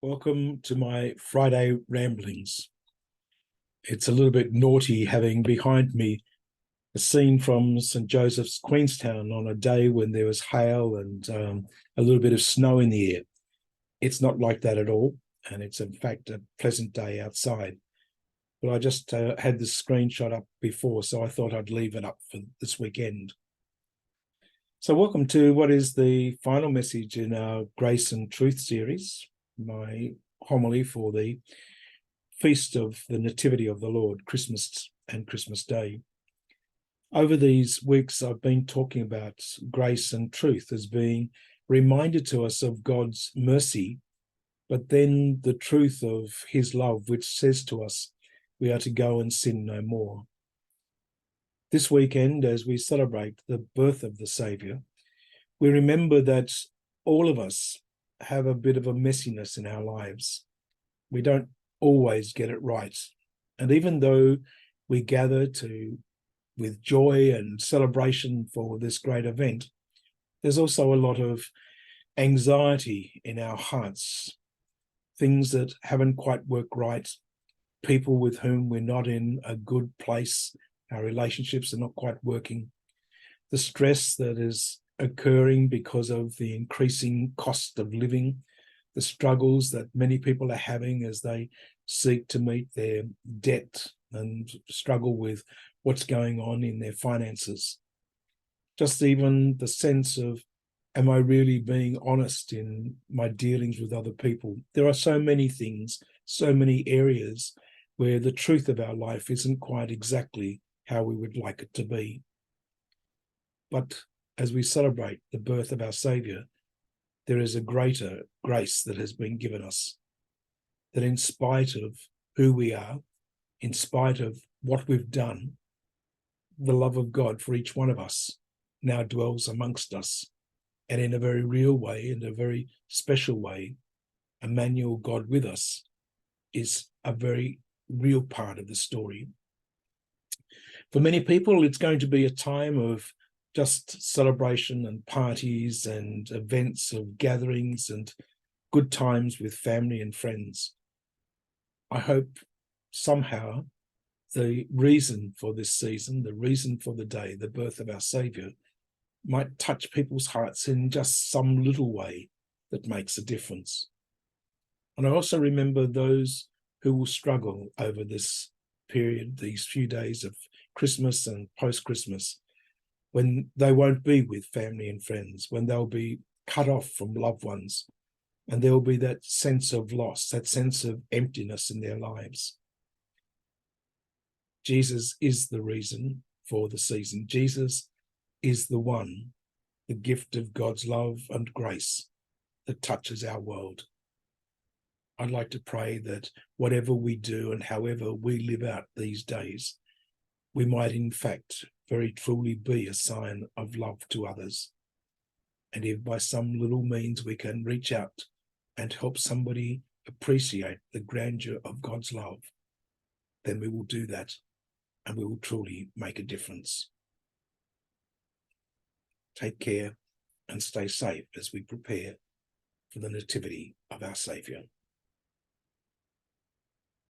Welcome to my Friday ramblings. It's a little bit naughty having behind me a scene from St. Joseph's, Queenstown, on a day when there was hail and a little bit of snow in the air. It's not like that at all, and it's in fact a pleasant day outside. But I just had this screenshot up before, so I thought I'd leave it up for this weekend. So welcome to what is the final message in our Grace and Truth series, my homily for the feast of the Nativity of the Lord, Christmas and Christmas Day. Over these weeks, I've been talking about grace and truth as being reminded to us of God's mercy, but then the truth of his love, which says to us we are to go and sin no more. This weekend, as we celebrate the birth of the Saviour, we remember that all of us have a bit of a messiness in our lives. We don't always get it right. And even though we gather with joy and celebration for this great event, there's also a lot of anxiety in our hearts, things that haven't quite worked right, people with whom we're not in a good place, our relationships are not quite working, the stress that is occurring because of the increasing cost of living, the struggles that many people are having as they seek to meet their debt and struggle with what's going on in their finances. Just even the sense of, am I really being honest in my dealings with other people? There are so many things, so many areas where the truth of our life isn't quite exactly how we would like it to be. But as we celebrate the birth of our Saviour, there is a greater grace that has been given us, that in spite of who we are, in spite of what we've done, the love of God for each one of us now dwells amongst us. And in a very real way, in a very special way, Emmanuel, God with us, is a very real part of the story. For many people, it's going to be a time of just celebration and parties and events of gatherings and good times with family and friends. I hope somehow the reason for this season, the reason for the day, the birth of our Saviour, might touch people's hearts in just some little way that makes a difference. And I also remember those who will struggle over this period, these few days of Christmas and post-Christmas, when they won't be with family and friends, when they'll be cut off from loved ones, and there will be that sense of loss, that sense of emptiness in their lives. Jesus is the reason for the season. Jesus is the one, the gift of God's love and grace that touches our world. I'd like to pray that whatever we do and however we live out these days, we might in fact very truly be a sign of love to others. And if by some little means we can reach out and help somebody appreciate the grandeur of God's love, then we will do that and we will truly make a difference. Take care and stay safe as we prepare for the Nativity of our Saviour.